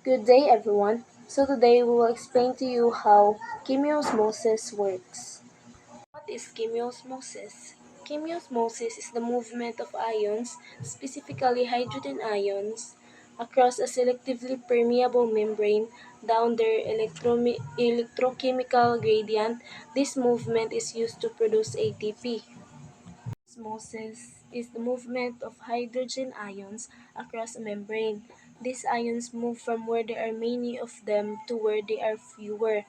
Good day, everyone. So today we will explain to you how chemiosmosis works. What is chemiosmosis? Chemiosmosis is the movement of ions, specifically hydrogen ions, across a selectively permeable membrane down their electrochemical gradient. This movement is used to produce ATP. Osmosis is the movement of hydrogen ions across a membrane. These ions move from where there are many of them to where there are fewer.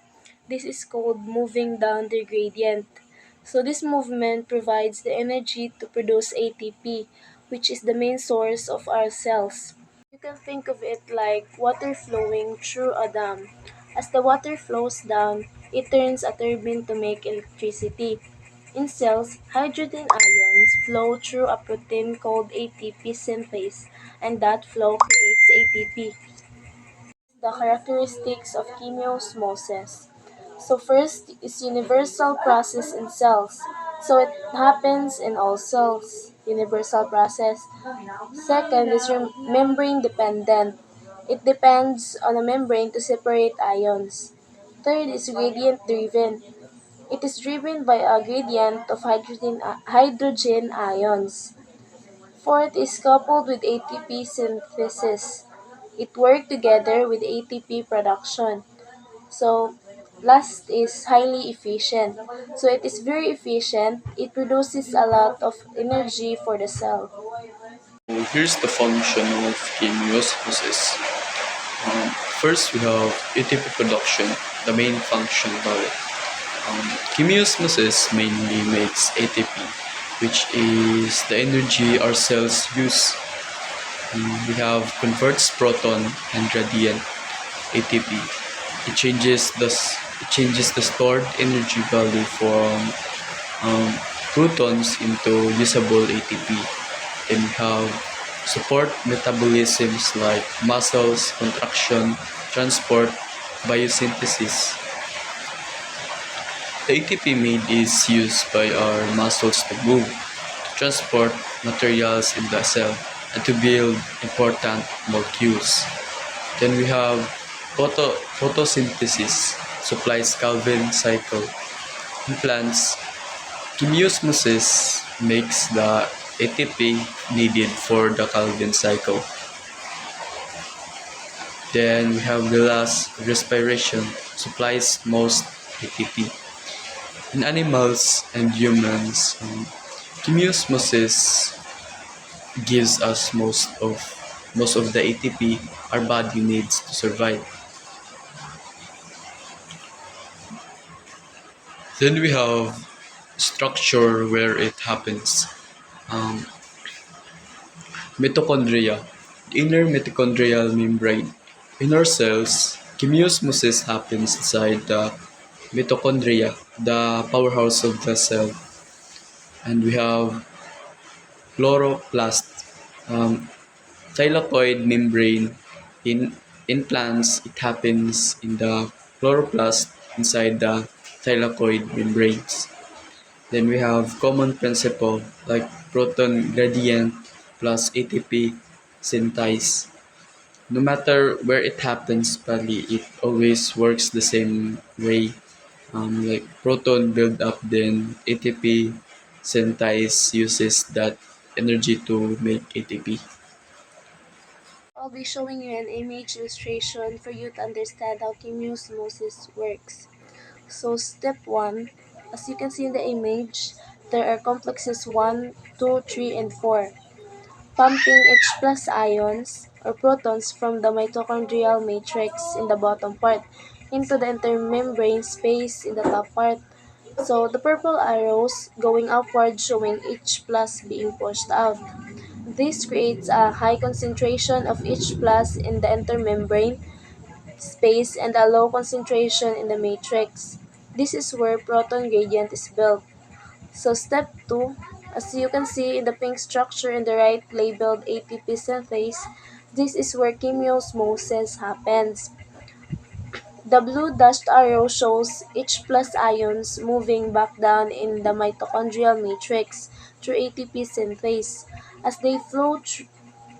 This is called moving down the gradient. So this movement provides the energy to produce ATP, which is the main source of our cells. You can think of it like water flowing through a dam. As the water flows down, it turns a turbine to make electricity. In cells, hydrogen ions flow through a protein called ATP synthase, and that flow creates ATP. The characteristics of chemiosmosis. So first is universal process in cells. So it happens in all cells, universal process. Second is membrane dependent. It depends on a membrane to separate ions. Third is gradient driven. It is driven by a gradient of hydrogen ions. Fourth is coupled with ATP synthesis. It works together with ATP production. So, last is highly efficient. So, it is very efficient. It produces a lot of energy for the cell. Here's the function of chemiosmosis. Um, First, we have ATP production, the main function about it. Chemiosmosis mainly makes ATP, which is the energy our cells use. We have converts proton and gradient ATP. It changes the stored energy value from protons into usable ATP. Then we have support metabolisms like muscles, contraction, transport, biosynthesis. The ATP made is used by our muscles to move, to transport materials in the cell, and to build important molecules. Then we have photosynthesis, supplies Calvin cycle. In plants, chemiosmosis makes the ATP needed for the Calvin cycle. Then we have the last, respiration, supplies most ATP. In animals and humans, chemiosmosis gives us most of the ATP our body needs to survive. Then we have structure where it happens. Um, Mitochondria, the inner mitochondrial membrane. In our cells, chemiosmosis happens inside the mitochondria, the powerhouse of the cell. And we have chloroplast, um, thylakoid membrane. In in plants, it happens in the chloroplast inside the thylakoid membranes. Then we have common principle like proton gradient plus ATP synthase. No matter where it happens, probably it always works the same way. Like proton build up, then ATP synthase uses that energy to make ATP. I'll be showing you an image illustration for you to understand how chemiosmosis works. So step 1, as you can see in the image, there are complexes 1, 2, 3, and 4, pumping H plus ions or protons from the mitochondrial matrix in the bottom part into the intermembrane space in the top part. So the purple arrows going upward showing H plus being pushed out. This creates a high concentration of H plus in the intermembrane space and a low concentration in the matrix. This is where proton gradient is built. So step 2, as you can see in the pink structure in the right labeled ATP synthase, this is where chemiosmosis happens. The blue dashed arrow shows H plus ions moving back down in the mitochondrial matrix through ATP synthase. As they flow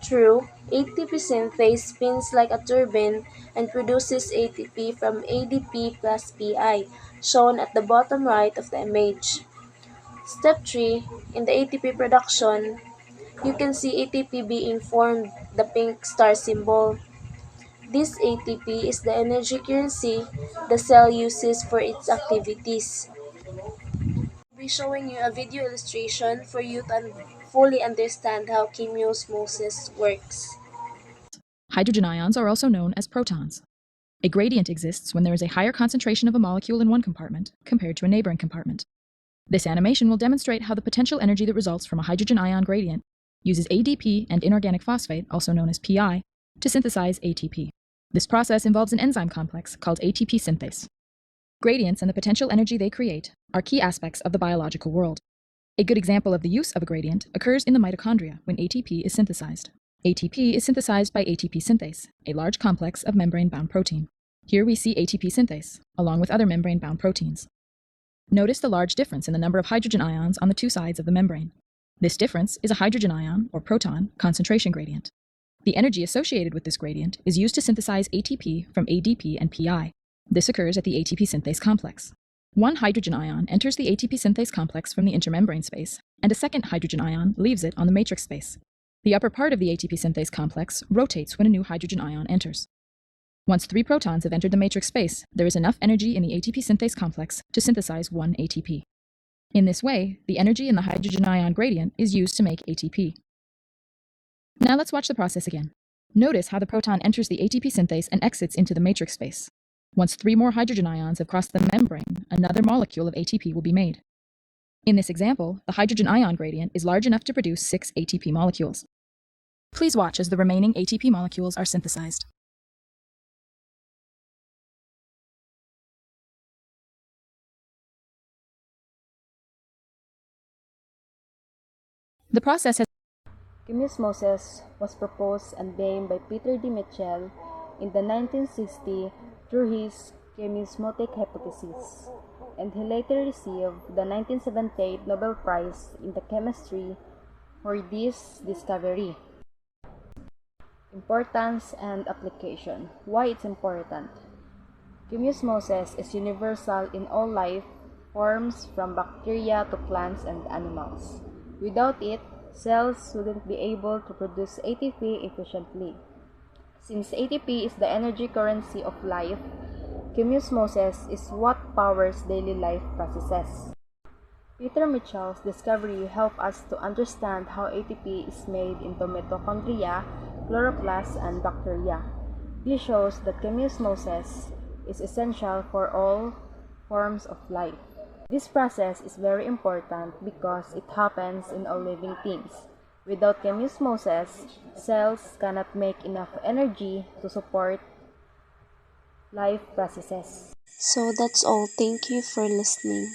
True, ATP synthase spins like a turbine and produces ATP from ADP plus PI, shown at the bottom right of the image. Step 3. In the ATP production, you can see ATP being formed, the pink star symbol. This ATP is the energy currency the cell uses for its activities. I'll be showing you a video illustration for you to fully understand how chemiosmosis works. Hydrogen ions are also known as protons. A gradient exists when there is a higher concentration of a molecule in one compartment compared to a neighboring compartment. This animation will demonstrate how the potential energy that results from a hydrogen ion gradient uses ADP and inorganic phosphate, also known as PI, to synthesize ATP. This process involves an enzyme complex called ATP synthase. Gradients and the potential energy they create are key aspects of the biological world. A good example of the use of a gradient occurs in the mitochondria when ATP is synthesized. ATP is synthesized by ATP synthase, a large complex of membrane-bound protein. Here we see ATP synthase, along with other membrane-bound proteins. Notice the large difference in the number of hydrogen ions on the two sides of the membrane. This difference is a hydrogen ion, or proton, concentration gradient. The energy associated with this gradient is used to synthesize ATP from ADP and PI. This occurs at the ATP synthase complex. One hydrogen ion enters the ATP synthase complex from the intermembrane space, and a second hydrogen ion leaves it on the matrix space. The upper part of the ATP synthase complex rotates when a new hydrogen ion enters. Once 3 protons have entered the matrix space, there is enough energy in the ATP synthase complex to synthesize 1 ATP. In this way, the energy in the hydrogen ion gradient is used to make ATP. Now let's watch the process again. Notice how the proton enters the ATP synthase and exits into the matrix space. Once 3 more hydrogen ions have crossed the membrane, another molecule of ATP will be made. In this example, the hydrogen ion gradient is large enough to produce 6 ATP molecules. Please watch as the remaining ATP molecules are synthesized. The process has Chemiosmosis was proposed and named by Peter de Mitchell in the 1960 through his chemiosmotic hypothesis, and he later received the 1978 Nobel Prize in the Chemistry for this discovery. Importance and application. Why it's important. Chemiosmosis is universal in all life forms from bacteria to plants and animals. Without it, cells wouldn't be able to produce ATP efficiently. Since ATP is the energy currency of life, chemiosmosis is what powers daily life processes. Peter Mitchell's discovery helped us to understand how ATP is made into mitochondria, chloroplasts, and bacteria. This shows that chemiosmosis is essential for all forms of life. This process is very important because it happens in all living things. Without chemiosmosis, cells cannot make enough energy to support life processes. So that's all. Thank you for listening.